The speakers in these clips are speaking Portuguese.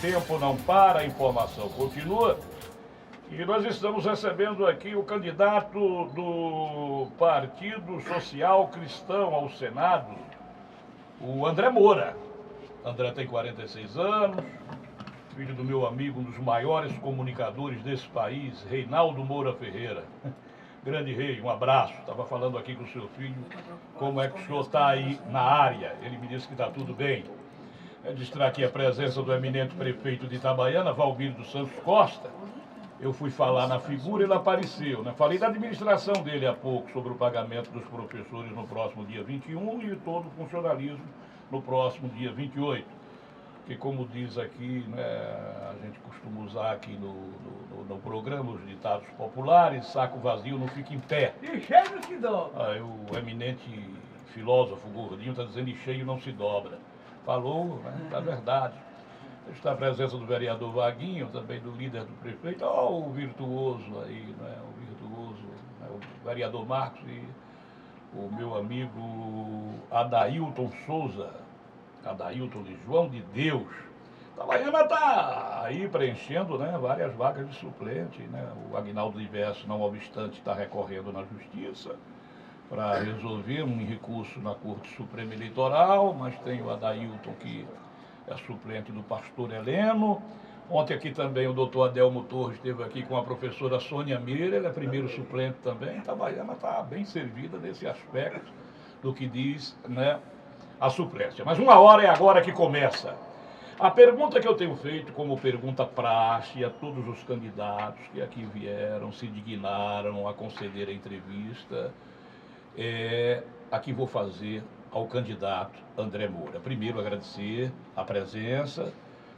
tempo não para, a informação continua. E nós estamos recebendo aqui o candidato do Partido Social Cristão ao Senado, o André Moura. André tem 46 anos, filho do meu amigo, um dos maiores comunicadores desse país, Reinaldo Moura Ferreira. Grande rei, um abraço. Estava falando aqui com o seu filho, como é que o senhor está aí na área. Ele me disse que está tudo bem. Registrar aqui a presença do eminente prefeito de Itabaiana, Valmir dos Santos Costa. Eu fui falar na figura, ele apareceu, né? Falei da administração dele há pouco, sobre o pagamento dos professores no próximo dia 21 e todo o funcionalismo no próximo dia 28. Que, como diz aqui, né, a gente costuma usar aqui no programa os ditados populares: saco vazio não fica em pé. E cheio não se dobra. Aí o eminente filósofo Gordinho está dizendo: e cheio não se dobra. Falou, né, da verdade. Está a presença do vereador Vaguinho, também do líder do prefeito. Ó, o virtuoso aí, né, o virtuoso, né, o vereador Marcos e o meu amigo Adailton Souza. Adailton de João de Deus. Itabaiana está aí preenchendo, né, várias vagas de suplente, né? O Aguinaldo Diverso, não obstante, está recorrendo na Justiça para resolver um recurso na Corte Suprema Eleitoral, mas tem o Adailton, que é suplente do pastor Heleno. Ontem aqui também o doutor Adelmo Torres esteve aqui com a professora Sônia Meira, ele é primeiro suplente também. Itabaiana está bem servida nesse aspecto do que diz, né, a suplência. Mas uma hora é agora que começa. A pergunta que eu tenho feito como pergunta praxe a todos os candidatos que aqui vieram, se dignaram a conceder a entrevista, a que vou fazer ao candidato André Moura. Primeiro, agradecer a presença,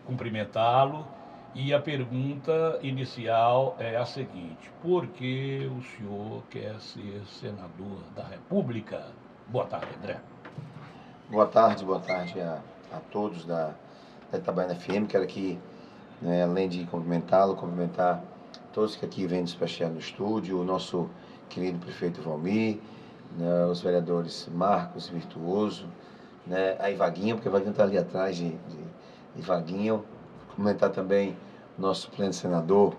cumprimentá-lo, e a pergunta inicial é a seguinte: por que o senhor quer ser senador da República? Boa tarde, André. Boa tarde a todos da Itabaiana FM. Quero aqui, né, além de cumprimentá-lo, cumprimentar todos que aqui vêm despachar no estúdio, o nosso querido prefeito Valmir, né, os vereadores Marcos e Virtuoso, né, a Vaguinho, porque a Vaguinho está ali atrás de Vaguinho. Cumprimentar também o nosso suplente senador,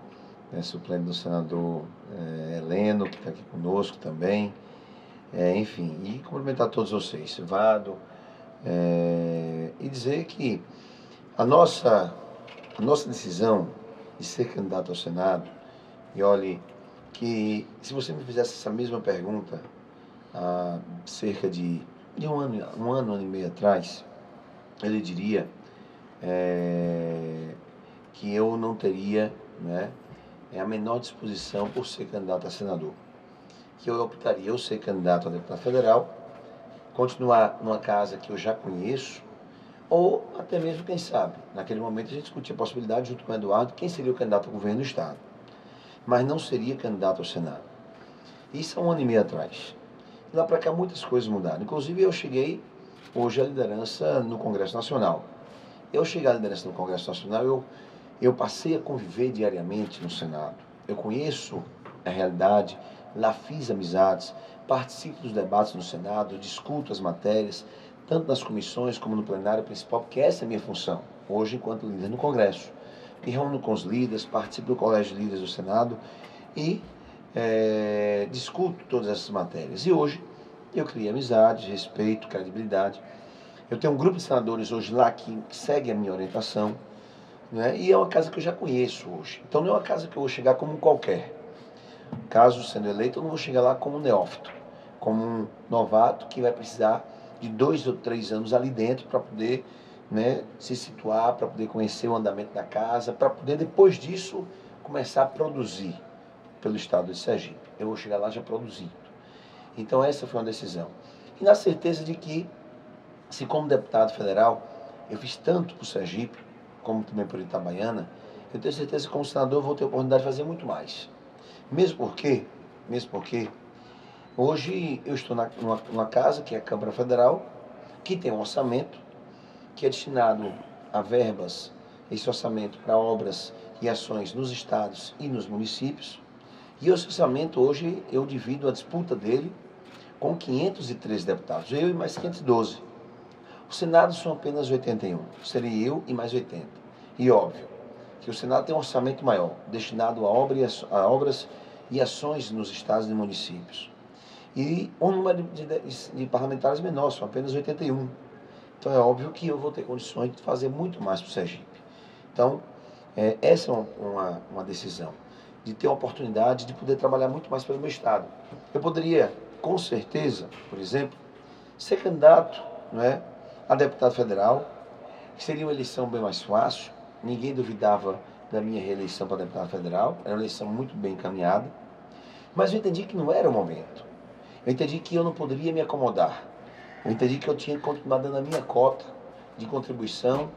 né, suplente do senador Heleno, que está aqui conosco também. Enfim, e cumprimentar todos vocês, Vado, e dizer que a nossa decisão de ser candidato ao Senado, e olhe que se você me fizesse essa mesma pergunta há cerca de um ano e meio atrás, eu lhe diria que eu não teria, né, a menor disposição por ser candidato a senador. Que eu optaria eu ser candidato a deputado federal, continuar numa casa que eu já conheço, ou até mesmo, quem sabe, naquele momento a gente discutia a possibilidade, junto com o Eduardo, quem seria o candidato ao governo do Estado. Mas não seria candidato ao Senado. Isso há um ano e meio atrás. E lá para cá muitas coisas mudaram. Inclusive eu cheguei hoje à liderança no Congresso Nacional. Eu cheguei à liderança no Congresso Nacional, eu passei a conviver diariamente no Senado. Eu conheço a realidade, lá fiz amizades, participo dos debates no Senado, discuto as matérias, tanto nas comissões como no plenário principal, porque essa é a minha função, hoje enquanto líder no Congresso. Me reúno com os líderes, participo do Colégio de Líderes do Senado e discuto todas essas matérias. E hoje eu criei amizade, respeito, credibilidade. Eu tenho um grupo de senadores hoje lá que segue a minha orientação, né? E é uma casa que eu já conheço hoje. Então não é uma casa que eu vou chegar como um qualquer. Caso sendo eleito, eu não vou chegar lá como um neófito, como um novato que vai precisar de 2 ou 3 anos ali dentro para poder, né, se situar, para poder conhecer o andamento da casa, para poder, depois disso, começar a produzir pelo estado de Sergipe. Eu vou chegar lá já produzindo. Então essa foi uma decisão. E na certeza de que, se como deputado federal, eu fiz tanto por Sergipe, como também por Itabaiana, eu tenho certeza que como senador eu vou ter a oportunidade de fazer muito mais. Mesmo porque, hoje eu estou numa casa, que é a Câmara Federal, que tem um orçamento, que é destinado a verbas, esse orçamento para obras e ações nos estados e nos municípios. E esse orçamento hoje eu divido a disputa dele com 513 deputados, eu e mais 512. O Senado são apenas 81, seria eu e mais 80. e óbvio que o Senado tem um orçamento maior, destinado a obras e ações nos estados e municípios. E um número de parlamentares menor, são apenas 81. Então é óbvio que eu vou ter condições de fazer muito mais para o Sergipe. Então, essa é uma decisão, de ter a oportunidade de poder trabalhar muito mais pelo meu estado. Eu poderia, com certeza, por exemplo, ser candidato, não é, a deputado federal, que seria uma eleição bem mais fácil, ninguém duvidava da minha reeleição para deputado federal, era uma eleição muito bem encaminhada, mas eu entendi que não era o momento. Eu entendi que eu não poderia me acomodar. Eu entendi que eu tinha que continuar dando a minha cota de contribuição,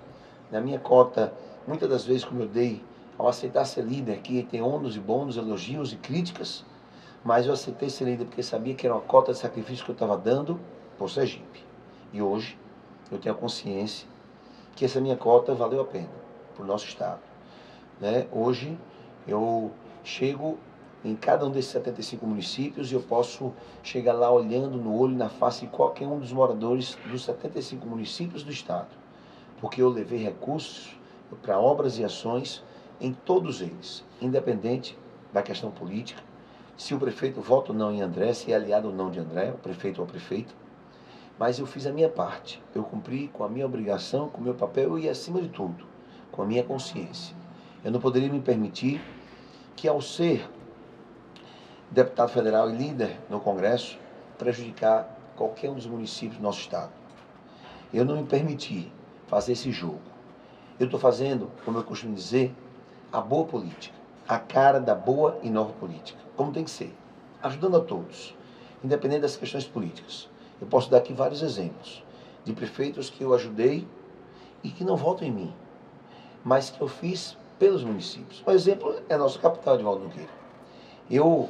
na minha cota, muitas das vezes, como eu dei, ao aceitar ser líder, que tem ônus e bônus, elogios e críticas, mas eu aceitei ser líder porque sabia que era uma cota de sacrifício que eu estava dando por Sergipe. E hoje, eu tenho a consciência que essa minha cota valeu a pena para o nosso estado. Né? Hoje, eu chego em cada um desses 75 municípios e eu posso chegar lá olhando no olho, na face de qualquer um dos moradores dos 75 municípios do estado, porque eu levei recursos para obras e ações em todos eles, independente da questão política, se o prefeito vota ou não em André, se é aliado ou não de André, o prefeito ou a prefeita, mas eu fiz a minha parte, eu cumpri com a minha obrigação, com o meu papel e, acima de tudo, com a minha consciência. Eu não poderia me permitir que, ao ser deputado federal e líder no Congresso, prejudicar qualquer um dos municípios do nosso estado. Eu não me permiti fazer esse jogo. Eu estou fazendo, como eu costumo dizer, a boa política, a cara da boa e nova política, como tem que ser, ajudando a todos, independente das questões políticas. Eu posso dar aqui vários exemplos de prefeitos que eu ajudei e que não votam em mim, mas que eu fiz pelos municípios. Um exemplo é a nossa capital, Edivaldo Nogueira. Eu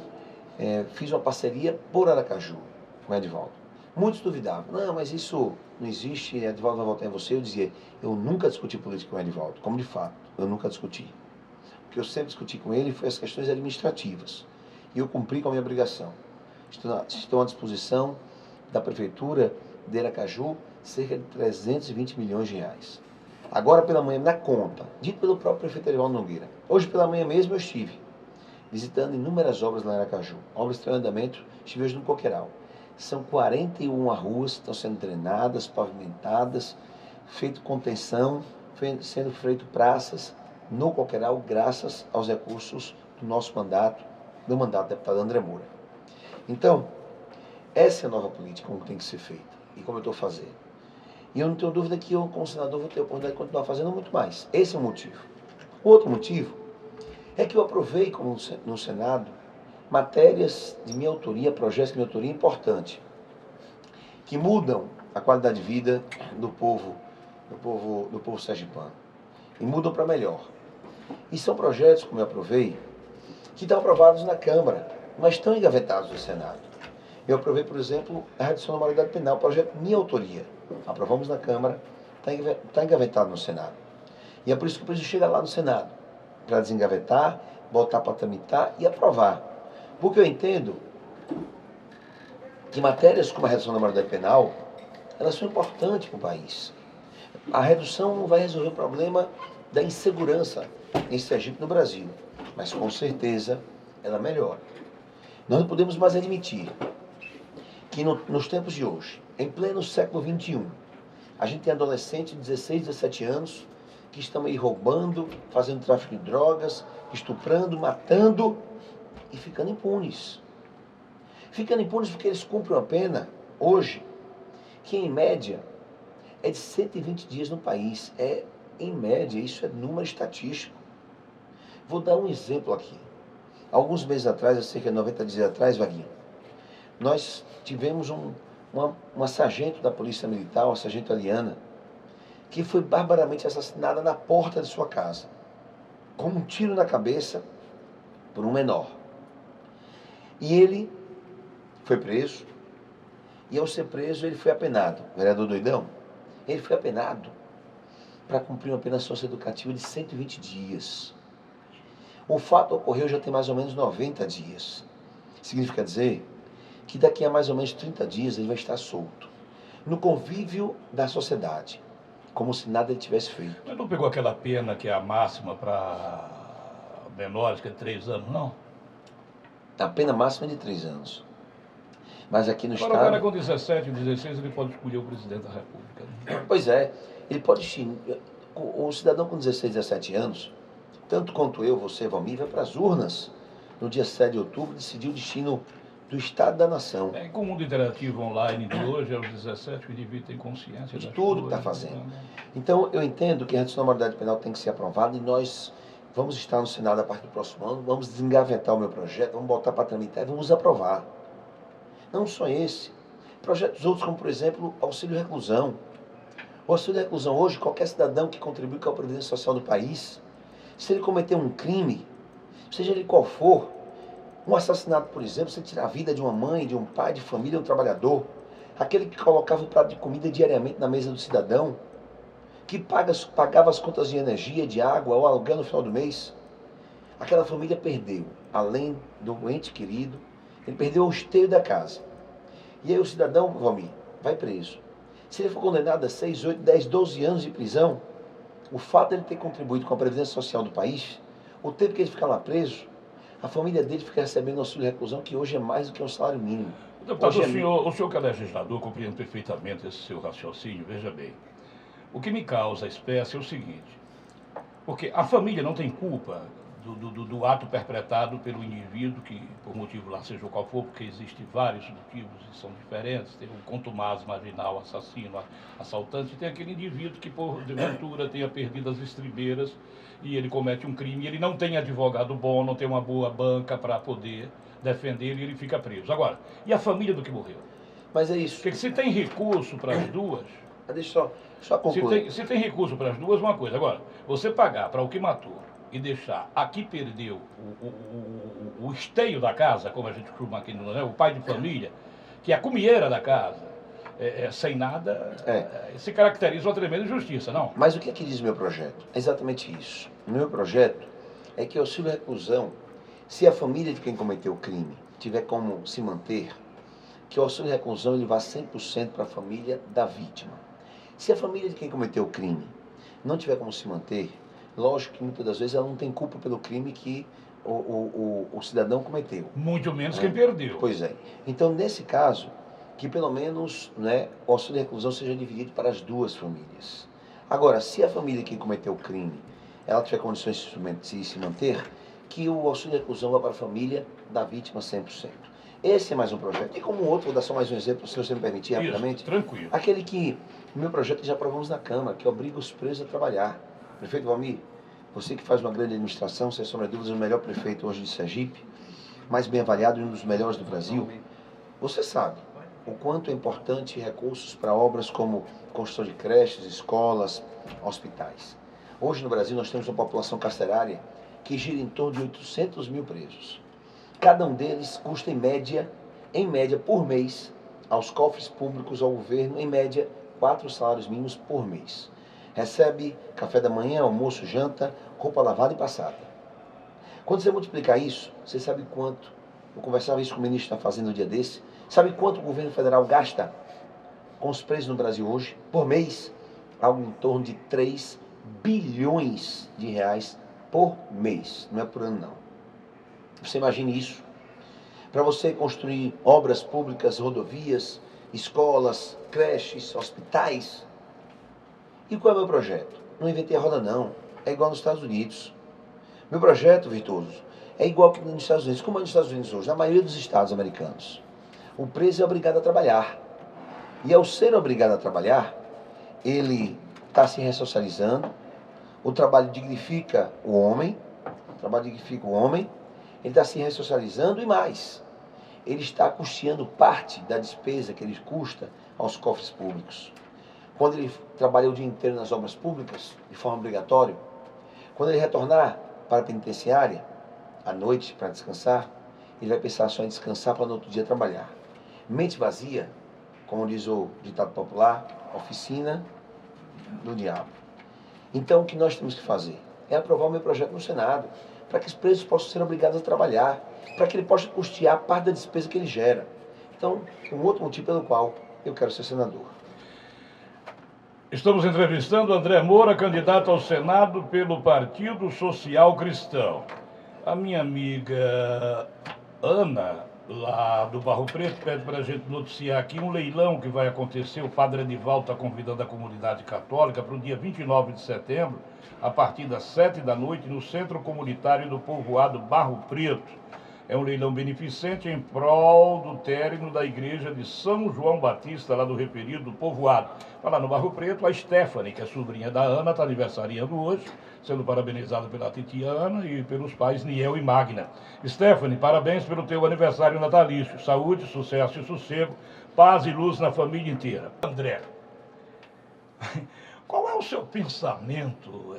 fiz uma parceria por Aracaju com o Edivaldo. Muitos duvidavam, não, mas isso não existe, Edivaldo vai votar em você. Eu dizia, eu nunca discuti política com o Edivaldo, como de fato, eu nunca discuti. O que eu sempre discuti com ele foi as questões administrativas. E eu cumpri com a minha obrigação. Estou à disposição da Prefeitura de Aracaju cerca de 320 milhões de reais. Agora pela manhã, na conta, dito pelo próprio prefeito Edivaldo Nogueira. Hoje pela manhã mesmo eu estive visitando inúmeras obras lá em Aracaju. Obras estão em andamento, estive hoje no Coqueiral. São 41 ruas que estão sendo drenadas, pavimentadas, feito contenção, sendo feito praças no Coqueiral, graças aos recursos do nosso mandato, do mandato do deputado André Moura. Então, essa é a nova política como tem que ser feita e como eu estou fazendo. E eu não tenho dúvida que eu, como senador, vou ter a oportunidade de continuar fazendo muito mais. Esse é o motivo. O outro motivo é que eu aprovei, como no Senado, matérias de minha autoria, projetos de minha autoria importantes, que mudam a qualidade de vida do povo sergipano. E mudam para melhor. E são projetos, como eu aprovei, que estão aprovados na Câmara, mas estão engavetados no Senado. Eu aprovei, por exemplo, a redução da maioridade penal, projeto de minha autoria. Aprovamos na Câmara, está engavetado no Senado. E é por isso que eu preciso chegar lá no Senado, para desengavetar, botar para tramitar e aprovar. Porque eu entendo que matérias como a redução da maioridade penal, elas são importantes para o país. A redução não vai resolver o problema da insegurança em Sergipe, no Brasil, mas com certeza ela melhora. Nós não podemos mais admitir que nos tempos de hoje, em pleno século XXI, a gente tem adolescentes de 16, 17 anos que estão aí roubando, fazendo tráfico de drogas, estuprando, matando e ficando impunes. Ficando impunes porque eles cumprem uma pena, hoje, que em média é de 120 dias no país. Em média, isso é número estatístico. Vou dar um exemplo aqui. Alguns meses atrás, cerca de 90 dias atrás, Vaguinho, nós tivemos uma sargento da Polícia Militar, uma sargento Aliana, que foi barbaramente assassinada na porta de sua casa, com um tiro na cabeça por um menor. E ele foi preso, e ao ser preso ele foi apenado. O vereador Doidão, ele foi apenado para cumprir uma pena socioeducativa de 120 dias. O fato ocorreu já tem mais ou menos 90 dias. Significa dizer que daqui a mais ou menos 30 dias ele vai estar solto, no convívio da sociedade, como se nada ele tivesse feito. Mas não pegou aquela pena que é a máxima para menores, que é 3 anos, não? A pena máxima é de 3 anos. Mas aqui no Agora o cara Estado... com 17, 16, ele pode escolher o presidente da República. Né? Pois é, ele pode... O cidadão com 16, 17 anos, tanto quanto eu, você, Valmir, vai para as urnas no dia 7 de outubro decidir o destino do Estado e da nação. Com o mundo interativo online de hoje, aos 17, o indivíduo tem consciência De das tudo que está coisas, fazendo. né? Então, eu entendo que a redução da maioridade penal tem que ser aprovada e nós vamos estar no Senado a partir do próximo ano, vamos desengavetar o meu projeto, vamos botar para tramitar e vamos aprovar. Não só esse, projetos outros como, por exemplo, auxílio reclusão. O auxílio reclusão hoje, qualquer cidadão que contribui com a Previdência Social do país, se ele cometer um crime, seja ele qual for, um assassinato, por exemplo, você tirar a vida de uma mãe, de um pai, de família, de um trabalhador, aquele que colocava o prato de comida diariamente na mesa do cidadão, que pagava as contas de energia, de água, ou aluguel no final do mês, aquela família perdeu, além do ente querido, ele perdeu o esteio da casa. E aí o cidadão, Valmir, vai preso. Se ele for condenado a 6, 8, 10, 12 anos de prisão, o fato de ele ter contribuído com a Previdência Social do país, o tempo que ele ficar lá preso, a família dele fica recebendo auxílio reclusão, que hoje é mais do que um salário mínimo. Deputado, o senhor que é legislador, compreende perfeitamente esse seu raciocínio, veja bem. O que me causa espécie é o seguinte, porque a família não tem culpa do ato perpetrado pelo indivíduo, que por motivo lá seja qual for, porque existem vários motivos e são diferentes, tem o contumaz, marginal, assassino, assaltante, e tem aquele indivíduo que por ventura tenha perdido as estribeiras e ele comete um crime, e ele não tem advogado bom, não tem uma boa banca para poder defender ele e ele fica preso. Agora, e a família do que morreu? Mas é isso. Porque se tem recurso para as duas... Deixa só concluir. Se tem recurso para as duas, uma coisa. Agora, você pagar para o que matou e deixar aqui perdeu o esteio da casa, como a gente costuma aqui no, né? O pai de família, que é a comieira da casa, sem nada, se caracteriza uma tremenda injustiça, não? Mas o que é que diz o meu projeto? É exatamente isso. O meu projeto é que o auxílio reclusão, se a família de quem cometeu o crime tiver como se manter, que o auxílio reclusão ele vá 100% para a família da vítima. Se a família de quem cometeu o crime não tiver como se manter, lógico que muitas das vezes ela não tem culpa pelo crime que o cidadão cometeu. Muito menos quem perdeu. Pois é. Então, nesse caso, que pelo menos, né, o auxílio reclusão seja dividido para as duas famílias. Agora, se a família de quem cometeu o crime, ela tiver condições de se manter, que o auxílio reclusão vá para a família da vítima 100%. Esse é mais um projeto. E como outro, vou dar só mais um exemplo, se você me permitir rapidamente. Isso, tranquilo. Aquele que, no meu projeto, já aprovamos na Câmara, que obriga os presos a trabalhar. Prefeito Valmir, você que faz uma grande administração, sem sombra de dúvidas, o melhor prefeito hoje de Sergipe, mais bem avaliado e um dos melhores do Brasil, você sabe o quanto é importante recursos para obras como construção de creches, escolas, hospitais. Hoje no Brasil nós temos uma população carcerária que gira em torno de 800 mil presos. Cada um deles custa em média, por mês, aos cofres públicos, ao governo, em média, 4 salários mínimos por mês. Recebe café da manhã, almoço, janta, roupa lavada e passada. Quando você multiplicar isso, você sabe quanto, eu conversava isso com o ministro da Fazenda no dia desse, sabe quanto o governo federal gasta com os presos no Brasil hoje, por mês? Algo em torno de 3 bilhões de reais por mês, não é por ano não. Você imagine isso. Para você construir obras públicas, rodovias, escolas, creches, hospitais. E qual é o meu projeto? Não inventei a roda não. É igual nos Estados Unidos. Meu projeto, Virtuoso, é igual que nos Estados Unidos. Como é nos Estados Unidos hoje? Na maioria dos estados americanos, o preso é obrigado a trabalhar. E ao ser obrigado a trabalhar, ele está se ressocializando. O trabalho dignifica o homem. Ele está se ressocializando e mais. Ele está custeando parte da despesa que ele custa aos cofres públicos. Quando ele trabalha o dia inteiro nas obras públicas, de forma obrigatória, quando ele retornar para a penitenciária, à noite, para descansar, ele vai pensar só em descansar para no outro dia trabalhar. Mente vazia, como diz o ditado popular, oficina do diabo. Então, o que nós temos que fazer é aprovar o meu projeto no Senado, para que os presos possam ser obrigados a trabalhar, para que ele possa custear parte da despesa que ele gera. Então, um outro motivo pelo qual eu quero ser senador. Estamos entrevistando André Moura, candidato ao Senado pelo Partido Social Cristão. A minha amiga Ana, lá do Barro Preto, pede para a gente noticiar aqui um leilão que vai acontecer. O padre Edivaldo está convidando a comunidade católica para o dia 29 de setembro, a partir das 7 da noite, no Centro Comunitário do Povoado Barro Preto. É um leilão beneficente em prol do término da igreja de São João Batista, lá do referido do povoado. Lá no Barro Preto, a Stephanie, que é sobrinha da Ana, está aniversariando hoje, sendo parabenizada pela titia Ana e pelos pais Niel e Magna. Stephanie, parabéns pelo teu aniversário natalício. Saúde, sucesso e sossego, paz e luz na família inteira. André, qual é o seu pensamento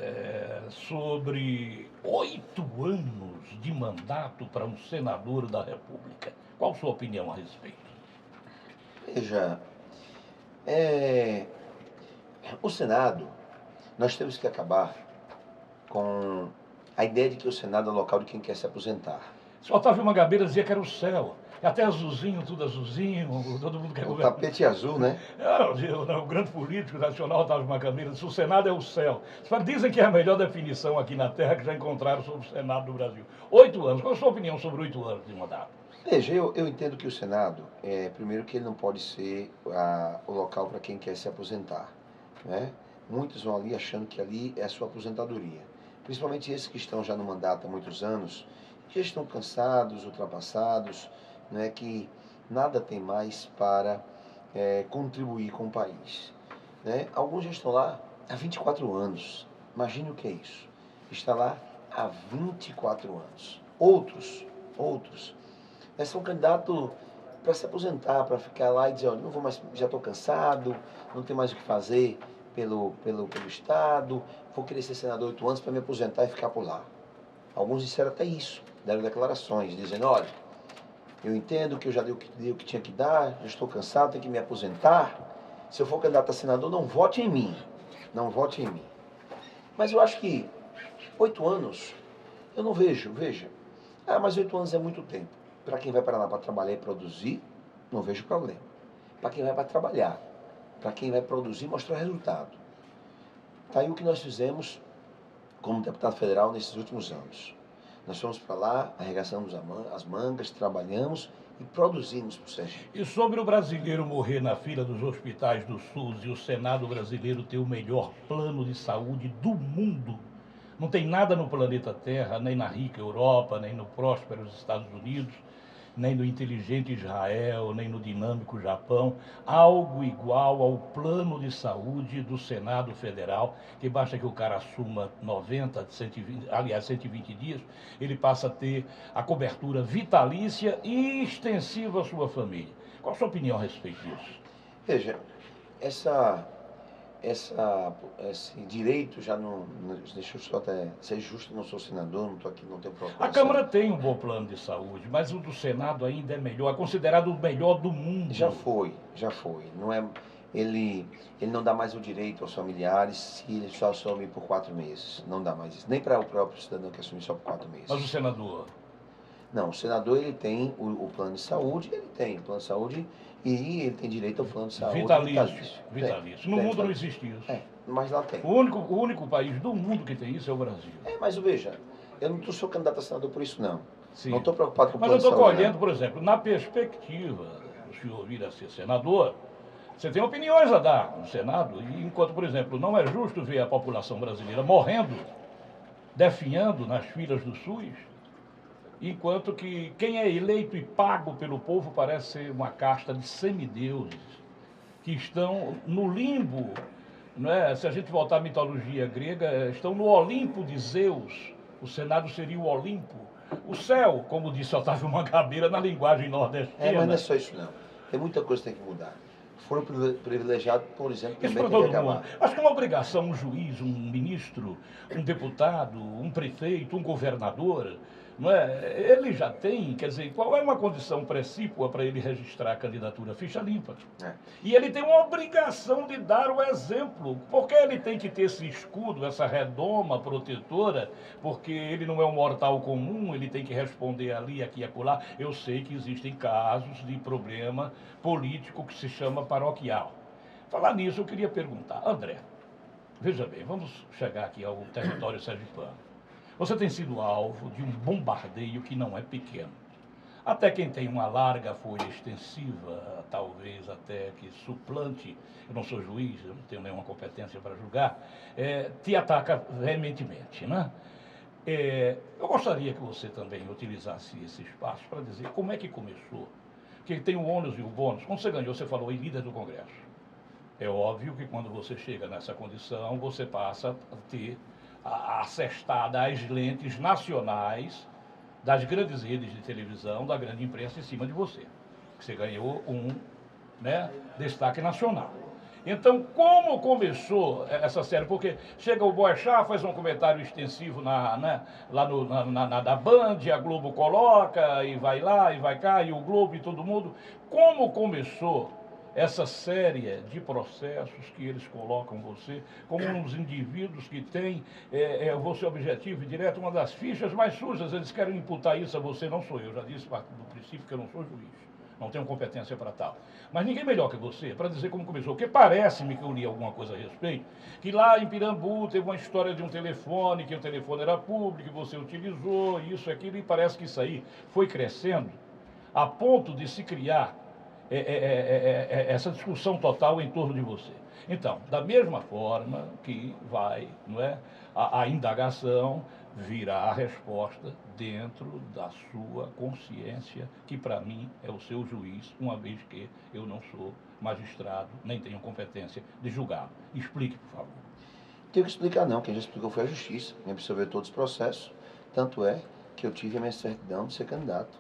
sobre 8 anos de mandato para um senador da República? Qual a sua opinião a respeito? Veja, o Senado, nós temos que acabar com a ideia de que o Senado é o local de quem quer se aposentar. Se Otávio Mangabeira dizia que era o céu. Até azulzinho, tudo azulzinho, todo mundo quer O governar. tapete azul, né? O grande político nacional, Otávio Mangabeira, disse: o Senado é o céu. Dizem que é a melhor definição aqui na Terra que já encontraram sobre o Senado do Brasil. 8 anos. Qual a sua opinião sobre 8 anos de mandato? Veja, eu entendo que o Senado, primeiro que ele não pode ser o local para quem quer se aposentar, né? Muitos vão ali achando que ali é a sua aposentadoria. Principalmente esses que estão já no mandato há muitos anos, que já estão cansados, ultrapassados, né? Que nada tem mais para contribuir com o país, né? Alguns já estão lá há 24 anos. Imagine o que é isso. Está lá há 24 anos. Outros são candidatos para se aposentar, para ficar lá e dizer: olha, não vou mais, já estou cansado, não tenho mais o que fazer pelo Estado, vou querer ser senador 8 anos para me aposentar e ficar por lá. Alguns disseram até isso, deram declarações, dizendo: olha, eu entendo que eu já dei o que tinha que dar, já estou cansado, tenho que me aposentar. Se eu for candidato a senador, não vote em mim. Não vote em mim. Mas eu acho que 8 anos, eu não vejo, veja. Mas 8 anos é muito tempo. Para quem vai para lá para trabalhar e produzir, não vejo problema. Para quem vai para trabalhar, para quem vai produzir e mostrar resultado. Está aí o que nós fizemos como deputado federal nesses últimos anos. Nós fomos para lá, arregaçamos as mangas, trabalhamos e produzimos para o Sergipe. E sobre o brasileiro morrer na fila dos hospitais do SUS e o Senado brasileiro ter o melhor plano de saúde do mundo? Não tem nada no planeta Terra, nem na rica Europa, nem no próspero Estados Unidos, nem no inteligente Israel, nem no dinâmico Japão, algo igual ao plano de saúde do Senado Federal, que basta que o cara assuma 90, 120, aliás, 120 dias, ele passa a ter a cobertura vitalícia e extensiva à sua família. Qual a sua opinião a respeito disso? Veja, esse direito já não. Deixa eu só até ser justo, não sou senador, não estou aqui, não tenho procuração. A Câmara tem um bom plano de saúde, mas o do Senado ainda é melhor, é considerado o melhor do mundo. Já foi. Não é, ele não dá mais o direito aos familiares se ele só assume por 4 meses. Não dá mais isso. Nem para o próprio cidadão que assume só por 4 meses. Mas o senador? Não, o senador ele tem o plano de saúde, e ele tem direito ao plano de saúde Vitalício. No mundo não existe isso. Mas lá tem. O único país do mundo que tem isso é o Brasil. Mas veja, eu não sou candidato a senador por isso, não. Sim. Não estou preocupado com o plano de saúde. Mas eu estou colhendo, por exemplo, na perspectiva do senhor vir a ser senador, você tem opiniões a dar no Senado, e enquanto, por exemplo, não é justo ver a população brasileira morrendo, definhando nas filas do SUS, enquanto que quem é eleito e pago pelo povo parece ser uma casta de semideuses que estão no limbo, não é? Se a gente voltar à mitologia grega, estão no Olimpo de Zeus. O Senado seria o Olimpo, o céu, como disse Otávio Mangabeira na linguagem nordestina. Mas não é só isso não. Tem muita coisa que tem que mudar. Foram privilegiados, por exemplo, isso também para tem que todo mundo. acabar. Acho que é uma obrigação um juiz, um ministro, um deputado, um prefeito, um governador, não é? Ele já tem, quer dizer, qual é uma condição precípua para ele registrar a candidatura? Ficha limpa. E ele tem uma obrigação de dar o exemplo. Porque ele tem que ter esse escudo, essa redoma protetora, porque ele não é um mortal comum, ele tem que responder ali, aqui e acolá. Eu sei que existem casos de problema político que se chama paroquial. Falar nisso, eu queria perguntar, André, veja bem, vamos chegar aqui ao território sergipano. Você tem sido alvo de um bombardeio que não é pequeno. Até quem tem uma larga folha extensiva, talvez até que suplante, eu não sou juiz, eu não tenho nenhuma competência para julgar, te ataca veementemente, né? Eu gostaria que você também utilizasse esse espaço para dizer como é que começou. Porque tem o ônus e o bônus. Quando você ganhou, você falou em líder do Congresso. É óbvio que quando você chega nessa condição, você passa a ter a cestada às lentes nacionais das grandes redes de televisão, da grande imprensa em cima de você. Você ganhou um, né, destaque nacional. Então, como começou essa série? Porque chega o Boechat, faz um comentário extensivo lá da Band, a Globo coloca, e vai lá, e vai cá, e o Globo e todo mundo. Como começou essa série de processos que eles colocam você como uns indivíduos que têm você objetivo e direto, uma das fichas mais sujas, eles querem imputar isso a você, não sou eu, já disse do princípio que eu não sou juiz, não tenho competência para tal. Mas ninguém melhor que você para dizer como começou, porque parece-me que eu li alguma coisa a respeito, que lá em Pirambu teve uma história de um telefone, que o telefone era público, que você utilizou, isso, aquilo, e parece que isso aí foi crescendo a ponto de se criar essa discussão total em torno de você. Então, da mesma forma que vai, não é, a indagação virá a resposta dentro da sua consciência, que para mim é o seu juiz, uma vez que eu não sou magistrado, nem tenho competência de julgá-lo. Explique, por favor. Tenho que explicar não, quem já explicou foi a Justiça, me absorveu todos os processos, tanto é que eu tive a minha certidão de ser candidato.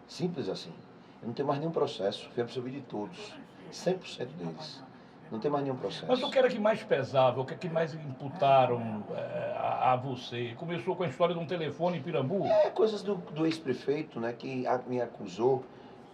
Simples assim. Eu não tenho mais nenhum processo, fui absorvido de todos, 100% deles. Não tem mais nenhum processo. Mas o que era que mais pesava, o que é que mais imputaram a você? Começou com a história de um telefone em Pirambu? Coisas do ex-prefeito, né, que me acusou,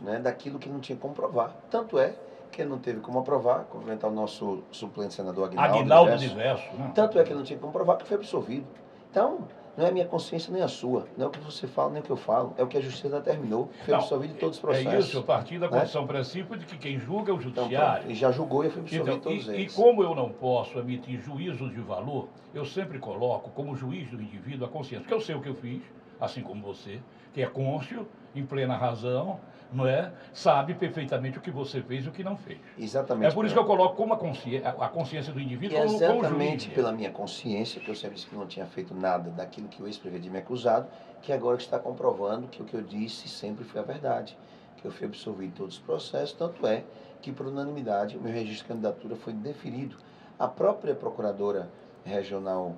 né, daquilo que não tinha como provar. Tanto é que ele não teve como aprovar, cumprimentar o nosso suplente senador Aguinaldo Diverso, né? Tanto é que ele não tinha como provar que foi absolvido. Então, não é a minha consciência nem a sua, não é o que você fala nem o que eu falo, é o que a Justiça determinou, foi absolvido de todos os processos. É isso, a partir da condição princípio de que quem julga é o Judiciário. Então, e já julgou e eu fui absolvido de todos eles. eles. E como eu não posso emitir juízos de valor, eu sempre coloco como juiz do indivíduo a consciência, porque eu sei o que eu fiz, assim como você, que é cônscio, em plena razão, não é? Sabe perfeitamente o que você fez e o que não fez. Exatamente. É por isso que eu coloco como a consciência do indivíduo como exatamente juiz. Pela minha consciência, que eu sempre disse que não tinha feito nada daquilo que o ex-prefeito tinha me acusado, que agora está comprovando que o que eu disse sempre foi a verdade, que eu fui absolvido de todos os processos, tanto é que por unanimidade o meu registro de candidatura foi deferido. A própria procuradora regional,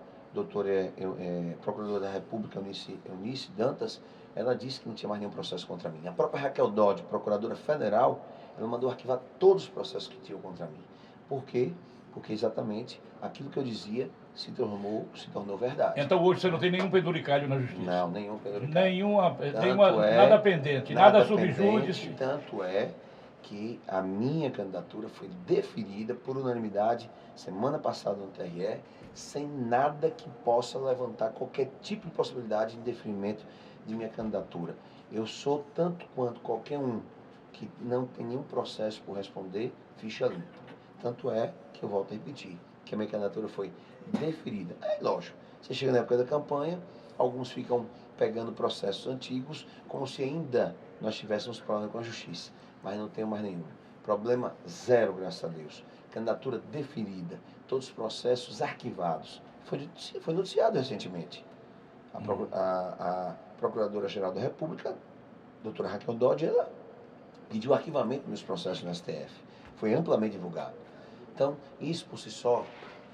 procuradora da República, Eunice Dantas, ela disse que não tinha mais nenhum processo contra mim. A própria Raquel Dodge, procuradora federal, ela mandou arquivar todos os processos que tinham contra mim. Por quê? Porque exatamente aquilo que eu dizia se tornou verdade. Então hoje você não tem nenhum penduricalho na Justiça? Não, nenhum penduricalho. Nada pendente, nada subjúdice. Tanto é que a minha candidatura foi deferida por unanimidade semana passada no TRE, sem nada que possa levantar qualquer tipo de possibilidade de deferimento de minha candidatura. Eu sou, tanto quanto qualquer um que não tem nenhum processo por responder, ficha limpa. Tanto é que eu volto a repetir, que a minha candidatura foi deferida. É lógico, você chega na época da campanha, alguns ficam pegando processos antigos, como se ainda nós tivéssemos problema com a Justiça, mas não tenho mais nenhum. Problema zero, graças a Deus. Candidatura deferida, todos os processos arquivados. Foi noticiado recentemente. A Procuradora-Geral da República, doutora Raquel Dodge, ela pediu arquivamento dos meus processos no STF. Foi amplamente divulgado. Então, isso por si só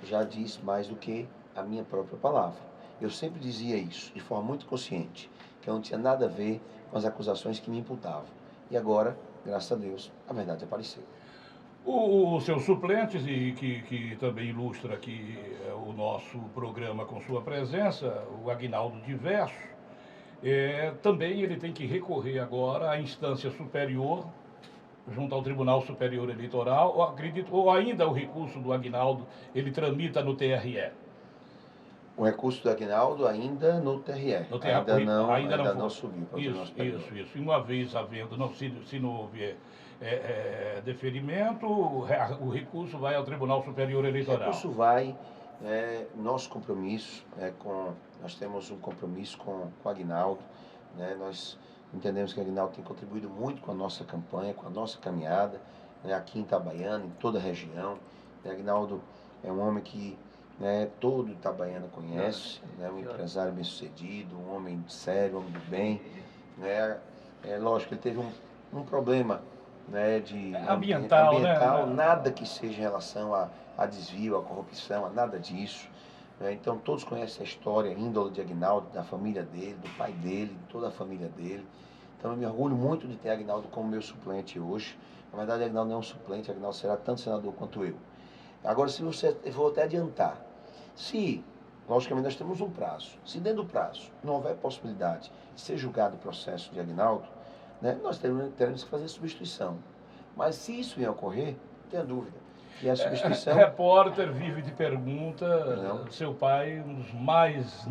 já diz mais do que a minha própria palavra. Eu sempre dizia isso, de forma muito consciente, que eu não tinha nada a ver com as acusações que me imputavam. E agora, graças a Deus, a verdade apareceu. O seu suplente, e que também ilustra aqui o nosso programa com sua presença, o Aguinaldo Diverso, também ele tem que recorrer agora à instância superior, junto ao Tribunal Superior Eleitoral, ou ainda o recurso do Aguinaldo, ele tramita no TRE? O recurso do Aguinaldo ainda no TRE. Ainda não subiu para o Tribunal Superior. Isso. E uma vez havendo, se não houver deferimento, o recurso vai ao Tribunal Superior O Eleitoral. recurso vai, nosso compromisso, nós temos um compromisso com o Aguinaldo, né, nós entendemos que o Aguinaldo tem contribuído muito com a nossa campanha, com a nossa caminhada, né, aqui em Itabaiana, em toda a região. O Aguinaldo é um homem que, né, todo Itabaiana conhece, né, um empresário bem-sucedido, um homem sério, um homem do bem. Né, lógico, ele teve um problema, né, de ambiental, né? Nada que seja em relação a desvio, a corrupção, a nada disso. Né? Então todos conhecem a história, a índole de Aguinaldo, da família dele, do pai dele, de toda a família dele. Então eu me orgulho muito de ter Aguinaldo como meu suplente hoje. Na verdade, Aguinaldo não é um suplente, Aguinaldo será tanto senador quanto eu. Agora, eu vou até adiantar. Se, logicamente, nós temos um prazo. Se dentro do prazo não houver possibilidade de ser julgado o processo de Aguinaldo, né, nós teremos que fazer substituição. Mas se isso vier a ocorrer, não tenha dúvida que a substituição... Repórter vive de pergunta. Não. Seu pai, um dos mais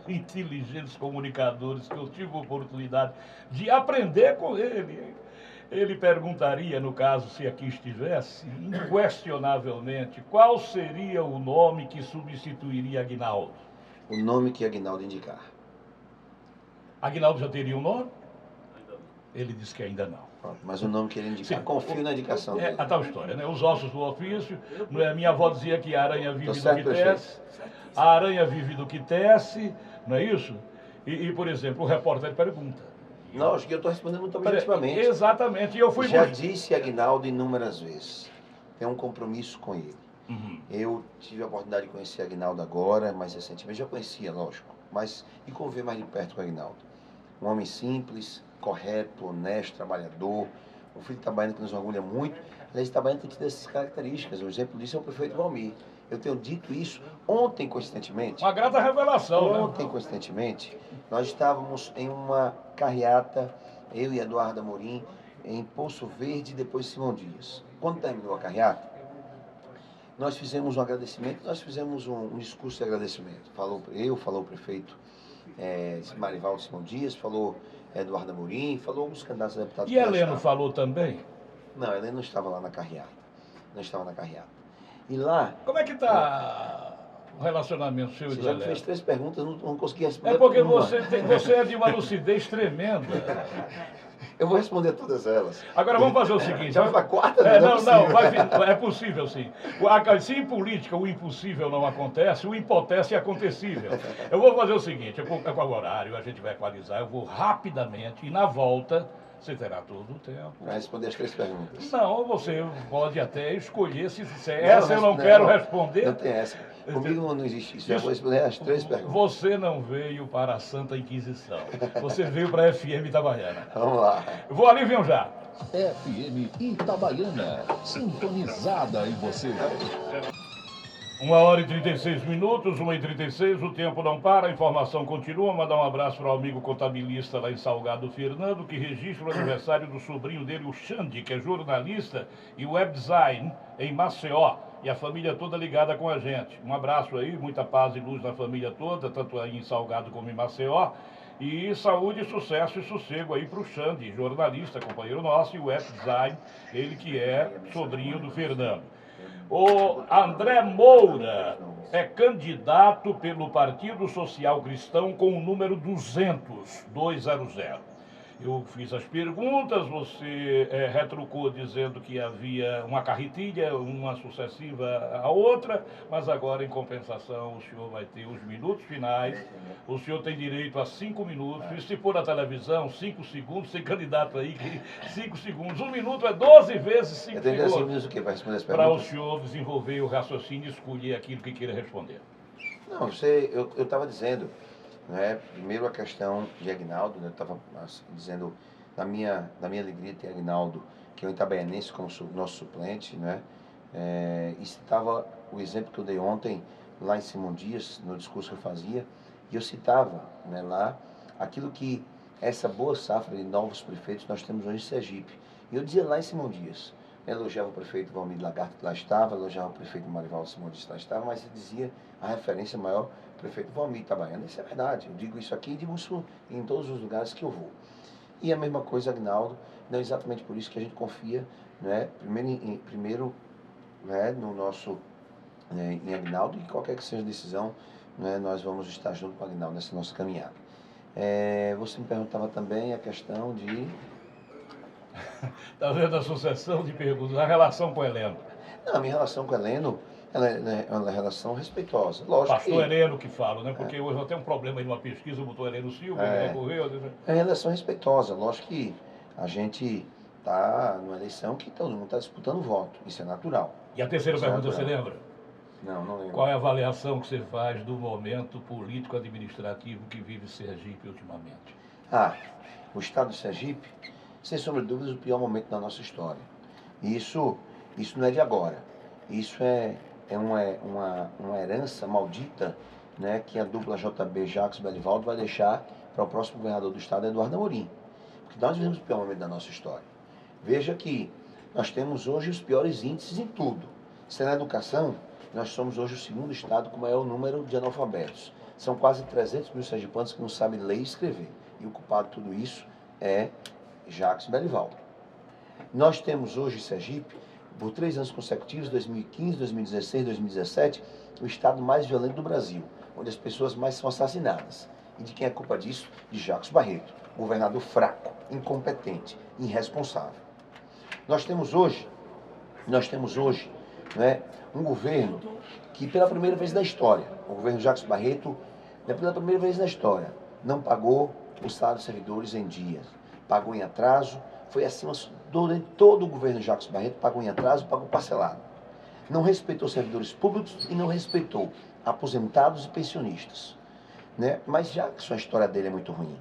inteligentes comunicadores que eu tive a oportunidade de aprender com ele. Ele perguntaria, no caso, se aqui estivesse, inquestionavelmente, qual seria o nome que substituiria Aguinaldo? O nome que Aguinaldo indicar. Aguinaldo já teria um nome? Ele disse que ainda não. Mas o nome que ele indicar, confio na indicação dele. A tal história, né? Os ossos do ofício. Minha avó dizia que a aranha vive do que tece. A aranha vive do que tece, não é isso? E por exemplo, o repórter pergunta. Não, acho que eu estou respondendo muito objetivamente. Exatamente. Eu fui Já disse Aguinaldo inúmeras vezes. Tem um compromisso com ele. Uhum. Eu tive a oportunidade de conhecer Aguinaldo agora, mais recentemente. Já conhecia, lógico. E conviver mais de perto com Aguinaldo. Um homem simples, correto, honesto, trabalhador. Um filho de Itabaiana que nos orgulha muito. Aliás, Itabaiana tem tido essas características. O exemplo disso é o prefeito Valmir. Eu tenho dito isso ontem, coincidentemente. Uma grata revelação, Ontem, né? Coincidentemente, nós estávamos em uma carreata, eu e Eduardo Amorim, em Poço Verde, depois Simão Dias. Quando terminou a carreata, nós fizemos um agradecimento, nós fizemos um discurso de agradecimento. Falou o prefeito Marivaldo Simão Dias, falou Eduardo Amorim, falou alguns candidatos a deputados. E Heleno falou também? Não, Heleno não estava lá na carreata. Não estava na carreata. E lá... Como é que está o relacionamento seu e do Heleno? Você já fez 3 perguntas, não consegui responder. É porque você é de uma lucidez tremenda. Eu vou responder todas elas. Agora vamos fazer o seguinte. Já vai para a 4? É possível sim. Se em política o impossível não acontece, o impotece é acontecível. Eu vou fazer o seguinte, com o horário, a gente vai equalizar, eu vou rapidamente e na volta... Você terá todo o tempo. Para responder as 3 perguntas. Não, você pode até escolher se disser. Essa eu não quero responder. Não tem essa. Comigo não existe isso. Já vou responder as 3 perguntas. Você não veio para a Santa Inquisição. Você veio para a FM Itabaiana. Vamos lá. Eu vou ali, venho já. FM Itabaiana, sintonizada em você. 1h36, 1h36, o tempo não para, a informação continua. Mandar um abraço para o amigo contabilista lá em Salgado, Fernando, que registra o aniversário do sobrinho dele, o Xande, que é jornalista e web design em Maceió. E a família toda ligada com a gente. Um abraço aí, muita paz e luz na família toda, tanto aí em Salgado como em Maceió. E saúde, sucesso e sossego aí para o Xande, jornalista, companheiro nosso, e web design, ele que é sobrinho do Fernando. O André Moura é candidato pelo Partido Social Cristão com o número 200. Eu fiz as perguntas, você retrucou dizendo que havia uma carretilha, uma sucessiva à outra, mas agora, em compensação, o senhor vai ter os minutos finais, o senhor tem direito a 5 minutos, e se for na televisão, 5 segundos, tem candidato aí que 5 segundos, 1 minuto é 12 vezes 5 segundos. Eu tenho 5 minutos o quê? Para responder as perguntas? Para o senhor desenvolver o raciocínio e escolher aquilo que queira responder. Não, eu estava dizendo... Né? Primeiro a questão de Aguinaldo, né? Eu estava dizendo, na minha alegria ter Aguinaldo, que é um itabaianense como nosso suplente, né? E citava o exemplo que eu dei ontem, lá em Simão Dias, no discurso que eu fazia, e eu citava, né, lá aquilo que essa boa safra de novos prefeitos nós temos hoje em Sergipe. E eu dizia lá em Simão Dias, elogiava o prefeito Valmir Lagarto que lá estava, elogiava o prefeito Marivaldo Simão Dias que lá estava, mas eu dizia a referência maior, o prefeito Valmir Itabaiana. Isso é verdade, eu digo isso aqui e digo isso em todos os lugares que eu vou. E a mesma coisa, Aguinaldo, Então, exatamente por isso que a gente confia, né, primeiro né, no nosso, em Aguinaldo, e qualquer que seja a decisão, né, nós vamos estar junto com o Aguinaldo nessa nossa caminhada. Você me perguntava também a questão de... Está vendo a sucessão de perguntas, a relação com o Heleno. Não, a minha relação com o Heleno, ela é uma relação respeitosa. Lógico Pastor que Heleno que falo, né? Porque hoje eu tenho um problema aí numa pesquisa, botou Heleno Silva, ele recorreu. é uma relação respeitosa. Lógico que a gente está numa eleição que todo mundo está disputando voto. Isso é natural. E a terceira Isso é pergunta, você natural. lembra? Não lembro. Qual é a avaliação que você faz do momento político-administrativo que vive Sergipe ultimamente? O estado de Sergipe, sem sombra de dúvidas, o pior momento da nossa história. E isso não é de agora. Isso é uma herança maldita, né, que a dupla JB Jacques Belivaldo vai deixar para o próximo governador do estado, Eduardo Amorim. Porque nós vivemos o pior momento da nossa história. Veja que nós temos hoje os piores índices em tudo. Se na educação, nós somos hoje o segundo estado com o maior número de analfabetos. São quase 300 mil sergipanos que não sabem ler e escrever. E o culpado de tudo isso é Jacques Belivaldo. Nós temos hoje em Sergipe, por 3 anos consecutivos, 2015, 2016, 2017, o estado mais violento do Brasil, onde as pessoas mais são assassinadas. E de quem é a culpa disso? De Jacques Barreto, governador fraco, incompetente, irresponsável. Nós temos hoje, né, um governo que pela primeira vez na história, o governo Jacques Barreto, pela primeira vez na história, não pagou o salário dos servidores em dias, pagou em atraso, foi assim durante todo o governo Jacques Barreto, pagou em atraso, pagou parcelado. Não respeitou servidores públicos e não respeitou aposentados e pensionistas. Né? Mas Jackson, a história dele é muito ruim.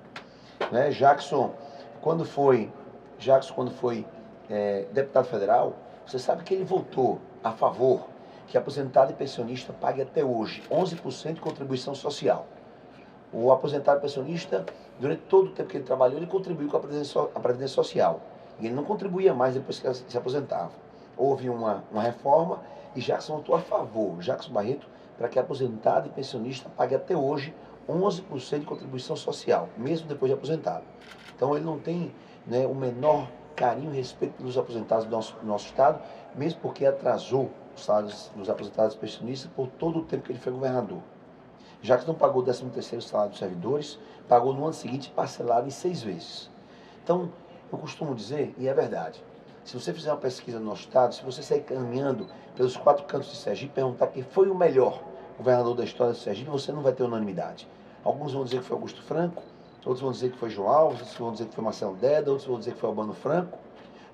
Né? Jackson, quando foi deputado federal, você sabe que ele votou a favor que aposentado e pensionista pague até hoje 11% de contribuição social. O aposentado e pensionista, durante todo o tempo que ele trabalhou, ele contribuiu com a Previdência Social. E ele não contribuía mais depois que se aposentava. Houve uma reforma e Jackson votou a favor, Jacques Barreto, para que aposentado e pensionista pague até hoje 11% de contribuição social, mesmo depois de aposentado. Então ele não tem, né, o menor carinho e respeito pelos aposentados do nosso estado, mesmo porque atrasou os salários dos aposentados e pensionistas por todo o tempo que ele foi governador. Jacques não pagou o 13º salário dos servidores, pagou no ano seguinte parcelado em 6 vezes. Então, eu costumo dizer, e é verdade, se você fizer uma pesquisa no nosso estado, se você sair caminhando pelos 4 cantos de Sergipe e perguntar quem foi o melhor governador da história de Sergipe, você não vai ter unanimidade. Alguns vão dizer que foi Augusto Franco, outros vão dizer que foi João Alves, outros vão dizer que foi Marcelo Deda, outros vão dizer que foi Albano Franco.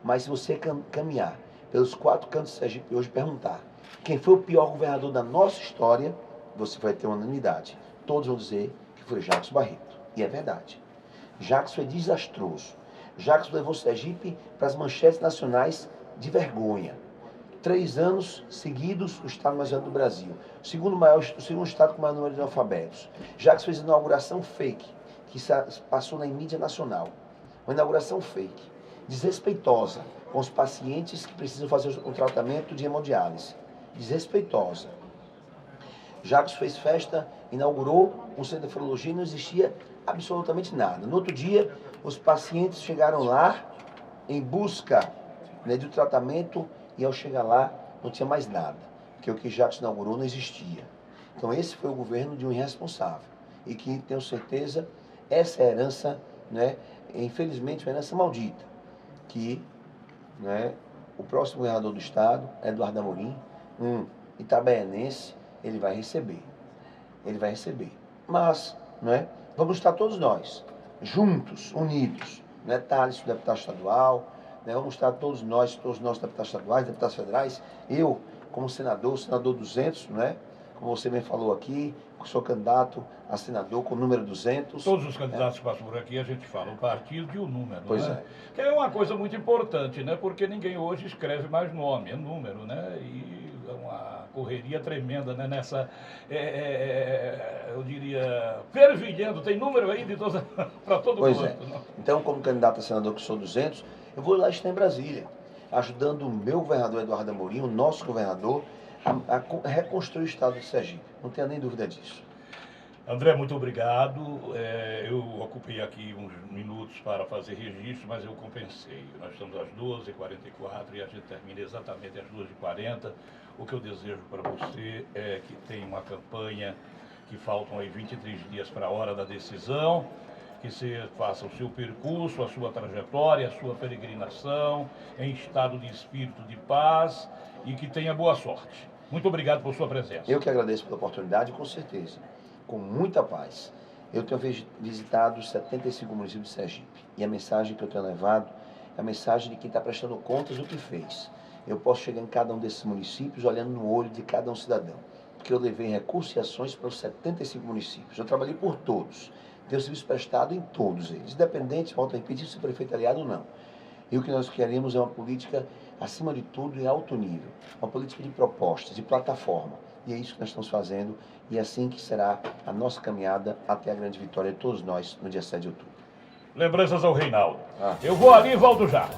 Mas se você caminhar pelos 4 cantos de Sergipe hoje e perguntar quem foi o pior governador da nossa história, você vai ter unanimidade. Todos vão dizer que foi Jacques Barreto. E é verdade. Jacques foi desastroso. Jacques levou Sergipe para as manchetes nacionais de vergonha. 3 anos seguidos, o estado mais velho do Brasil. O segundo estado com o maior número de analfabetos. Jacques fez inauguração fake, que passou na mídia nacional. Uma inauguração fake, desrespeitosa, com os pacientes que precisam fazer um tratamento de hemodiálise. Desrespeitosa. Jacques fez festa, inaugurou um centro de nefrologia e não existia absolutamente nada. No outro dia, os pacientes chegaram lá em busca, né, de um tratamento e ao chegar lá não tinha mais nada, porque o que Jacques inaugurou não existia. Então esse foi o governo de um irresponsável e que, tenho certeza, essa é a herança, né, infelizmente uma herança maldita, que, né, o próximo governador do estado, Eduardo Amorim, um itabaianense, ele vai receber. Ele vai receber. Mas, né, vamos estar todos nós, juntos, unidos, né, Thales, o deputado estadual, né, vamos estar todos nós deputados estaduais, deputados federais, eu, como senador 200, né, como você bem falou aqui, sou candidato a senador com o número 200. Todos os candidatos que passam por aqui, a gente fala o partido e o número, pois né? é. Que é uma coisa muito importante, né? Porque ninguém hoje escreve mais nome, é número, né? E é uma correria tremenda, né? Nessa, eu diria, fervilhando, tem número aí de toda, para todo pois mundo. É. Então, como candidato a senador que sou 200, eu vou lá estar em Brasília, ajudando o meu governador Eduardo Amorim, o nosso governador, a reconstruir o estado de Sergipe. Não tenha nem dúvida disso. André, muito obrigado. Eu ocupei aqui uns minutos para fazer registro, mas eu compensei. Nós estamos às 12h44 e a gente termina exatamente às 12h40. O que eu desejo para você é que tenha uma campanha, que faltam aí 23 dias para a hora da decisão, que você faça o seu percurso, a sua trajetória, a sua peregrinação, em estado de espírito de paz e que tenha boa sorte. Muito obrigado por sua presença. Eu que agradeço pela oportunidade, com certeza, com muita paz. Eu tenho visitado os 75 municípios de Sergipe e a mensagem que eu tenho levado é a mensagem de quem está prestando contas do que fez. Eu posso chegar em cada um desses municípios olhando no olho de cada um cidadão, porque eu levei recursos e ações para os 75 municípios. Eu trabalhei por todos, tenho serviço prestado em todos eles, independente, volto a repetir, se o prefeito é aliado ou não. E o que nós queremos é uma política, acima de tudo, em alto nível, uma política de propostas, de plataforma. E é isso que nós estamos fazendo, e é assim que será a nossa caminhada até a grande vitória de todos nós no dia 7 de outubro. Lembranças ao Reinaldo. Eu vou ali e volto já.